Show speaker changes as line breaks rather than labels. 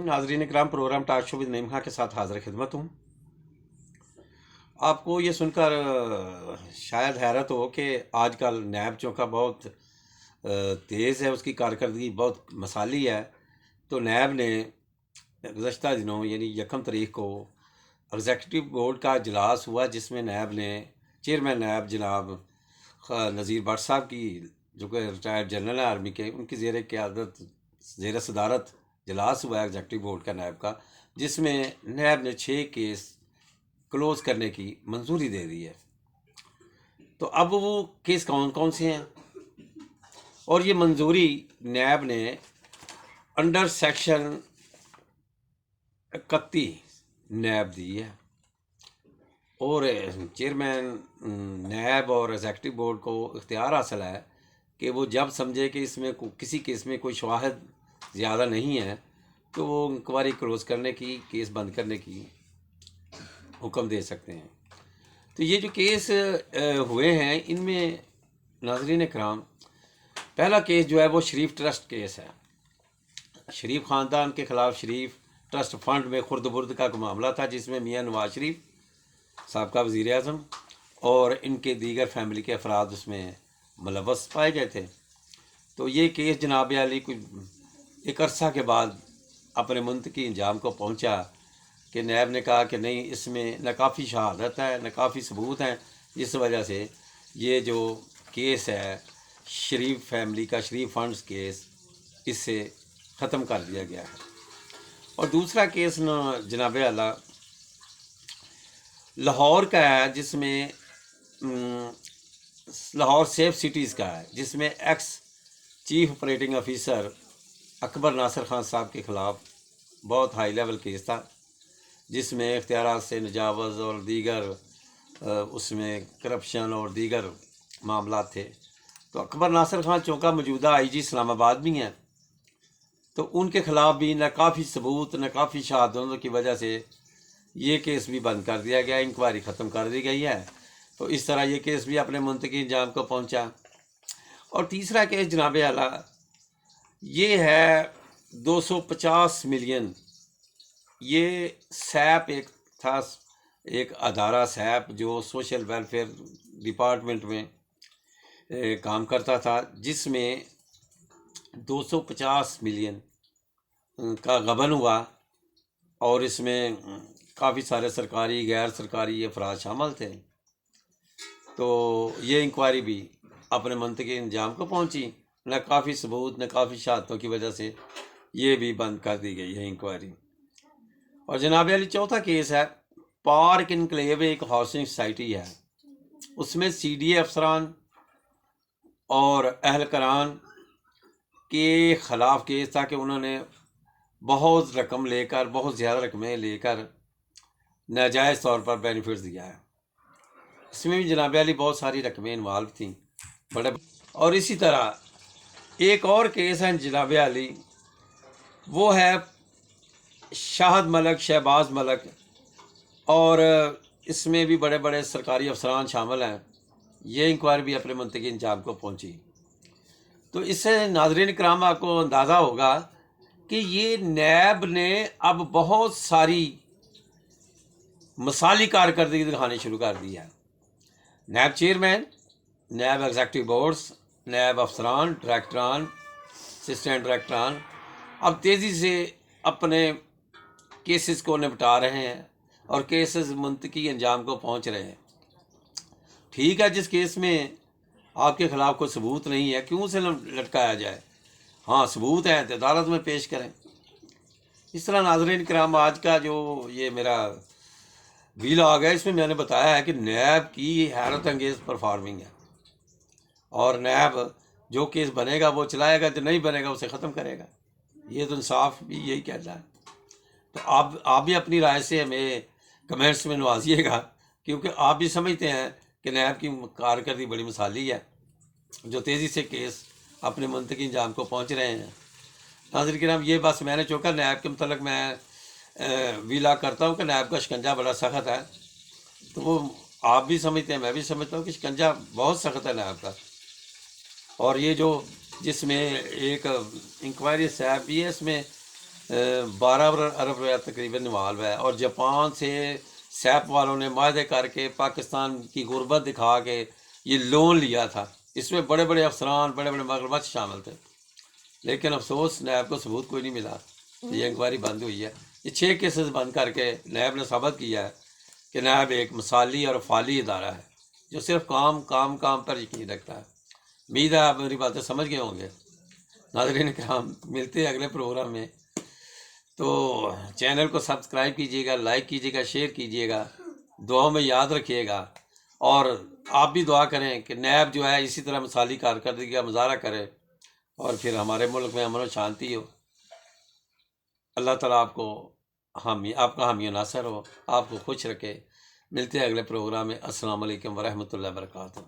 नाजरीन इकराम, program talk show with Naeem Khan के साथ हाजिर खिदमत हूँ। आपको ये सुनकर शायद हैरत हो कि आजकल नैब चौका बहुत तेज़ है, उसकी कारकर्दगी बहुत मसाली है। तो नैब ने गुज़श्ता दिनों यानी 1 तारीख को एग्जेक्टिव बोर्ड का इजलास हुआ, जिसमें नैब ने चेयरमैन नैब जनाब नज़ीर भट्ट साहब की, जो कि रिटायर्ड जनरल हैं आर्मी के, उनकी ज़ेर सदारत इजलास हुआ एग्जेक्टिव बोर्ड का नैब का, जिसमें नैब ने 6 केस क्लोज करने की मंजूरी दे दी है। तो अब वो केस कौन कौन से हैं, और ये मंजूरी नैब ने अंडर सेक्शन 31 नैब दी है। और चेयरमैन नैब और एग्जेक्टिव बोर्ड को इख्तियार हासिल है कि वो जब समझे कि इसमें किसी केस में कोई शवाहद ज़्यादा नहीं है तो वो इंक्वायरी क्लोज करने की, केस बंद करने की हुक्म दे सकते हैं। तो ये जो केस हुए हैं, इनमें नाज़रीन इकराम, पहला केस जो है वो शरीफ ट्रस्ट केस है। शरीफ ख़ानदान के ख़िलाफ़ शरीफ ट्रस्ट फंड में खुर्द बुर्द का मामला था, जिसमें मियाँ नवाज शरीफ साबका वज़ीर आज़म और इनके दीगर फैमिली के अफराद उसमें मुलव्वस पाए गए थे। तो ये केस जनाब आली कुछ एक अरसा के बाद अपने मुंतकी अंजाम को पहुंचा कि नैब ने कहा कि नहीं, इसमें न काफ़ी शहादत है, न काफ़ी सबूत हैं, इस वजह से ये जो केस है शरीफ फैमिली का, शरीफ फंड्स केस, इससे ख़त्म कर दिया गया है। और दूसरा केस न जनाब आला लाहौर का है, जिसमें लाहौर सेफ सिटीज़ का है, जिसमें ex chief operating officer Akbar Nasir Khan साहब के ख़िलाफ़ बहुत हाई लेवल केस था, जिसमें इख्तियारात से नजावज़ और दीगर उसमें करप्शन और दीगर मामला थे। तो अकबर नासिर खान चौका मौजूदा IG इस्लामाबाद भी हैं, तो उनके ख़िलाफ़ भी न काफ़ी सबूत, न काफ़ी शहादतों की वजह से ये केस भी बंद कर दिया गया, इंक्वायरी ख़त्म कर दी गई है। तो इस तरह ये केस भी अपने मुंतकी अंजाम को पहुंचा। और तीसरा केस जनाब आला ये है 250 मिलियन। ये सैप एक था, एक अदारा सैप जो सोशल वेलफेयर डिपार्टमेंट में काम करता था, जिसमें 250 मिलियन का गबन हुआ, और इसमें काफ़ी सारे सरकारी गैर सरकारी अफराद शामिल थे। तो ये इंक्वायरी भी अपने मुंतकी अंजाम को पहुंची, न काफ़ी सबूत, न काफ़ी शहादतों की वजह से ये भी बंद कर दी गई है इंक्वायरी। और जनाब अली चौथा केस है पार्क इनक्लेव, एक हाउसिंग सोसाइटी है, उसमें CDA अफसरान और अहलकारान के ख़िलाफ़ केस था कि उन्होंने बहुत रकम लेकर, बहुत ज़्यादा रकमें लेकर नाजायज़ तौर पर बेनिफिट्स दिया है। इसमें भी जनाब अली बहुत सारी रकमें इन्वॉल्व थी बड़े। और इसी तरह एक और केस है जनाब अली, वो है शाहद मलक, शहबाज मलक, और इसमें भी बड़े बड़े सरकारी अफसरान शामिल हैं। ये इंक्वायरी भी अपने मुंतकी अंजाम को पहुंची। तो इससे नाज़रीन इकराम आपको अंदाज़ा होगा कि ये नैब ने अब बहुत सारी मिसाली कारकर्दगी दिखानी शुरू कर दी है। नैब चेयरमैन, नैब एग्जेक्टिव बोर्ड्स, नैब अफसरान, डायरेक्टरान, असिस्टेंट डायरेक्टरान अब तेज़ी से अपने केसेस को निपटा रहे हैं और केसेस मुंतकी अंजाम को पहुंच रहे हैं। ठीक है, जिस केस में आपके ख़िलाफ़ कोई सबूत नहीं है, क्यों से लटकाया जाए? हाँ, सबूत हैं तो अदालत में पेश करें। इस तरह नाज़रीन किराम, आज का जो ये मेरा वीलॉग है, इसमें मैंने बताया है कि नैब की हैरत अंगेज़ परफॉर्मिंग है, और नैब जो केस बनेगा वो चलाएगा, जो नहीं बनेगा उसे ख़त्म करेगा। ये तो इंसाफ भी यही कहता है। तो आप भी अपनी राय से हमें कमेंट्स में नवाजिएगा, क्योंकि आप भी समझते हैं कि नैब की कारकर्दगी बड़ी मिसाली है, जो तेज़ी से केस अपने मुंतकी अंजाम को पहुँच रहे हैं। नाज़रीन किराम, ये बस मैंने चौका नैब के मतलब मैं वीलॉग करता हूँ कि नैब का शिकंजा बड़ा सख्त है। तो वो आप भी समझते हैं, मैं भी समझता हूँ कि शिकंजा बहुत सख्त है नैब का। और ये जो जिसमें एक इंक्वायरी सैप भी है, इसमें 12 ارب روپیہ تقریباً انوالو ہے، اور جاپان سے سیپ والوں نے معاہدے کر کے پاکستان کی غربت دکھا کے یہ لون لیا تھا۔ اس میں بڑے بڑے افسران، بڑے بڑے مگرمچھ شامل تھے، لیکن افسوس نیب کو ثبوت کوئی نہیں ملا، یہ انکوائری بند ہوئی ہے۔ یہ 6 کیسز بند کر کے نیب نے ثابت کیا ہے کہ نیب ایک مثالی اور فعالی ادارہ ہے جو صرف کام پر یقین رکھتا ہے۔ امید ہے آپ میری باتیں سمجھ گئے ہوں گے۔ ناظرین کرام، ملتے ہیں اگلے پروگرام میں، تو چینل کو سبسکرائب کیجیے گا، لائک کیجیے گا، شیئر کیجیے گا، دعاؤں میں یاد رکھیے گا، اور آپ بھی دعا کریں کہ نیب جو ہے اسی طرح مثالی کارکردگی کا مظاہرہ کرے اور پھر ہمارے ملک میں امن و شانتی ہو۔ اللہ تعالیٰ آپ کو آپ کا حامی و ناصر ہو، آپ کو خوش رکھے۔ ملتے ہیں اگلے پروگرام میں۔ السلام علیکم ورحمۃ اللہ وبرکاتہ۔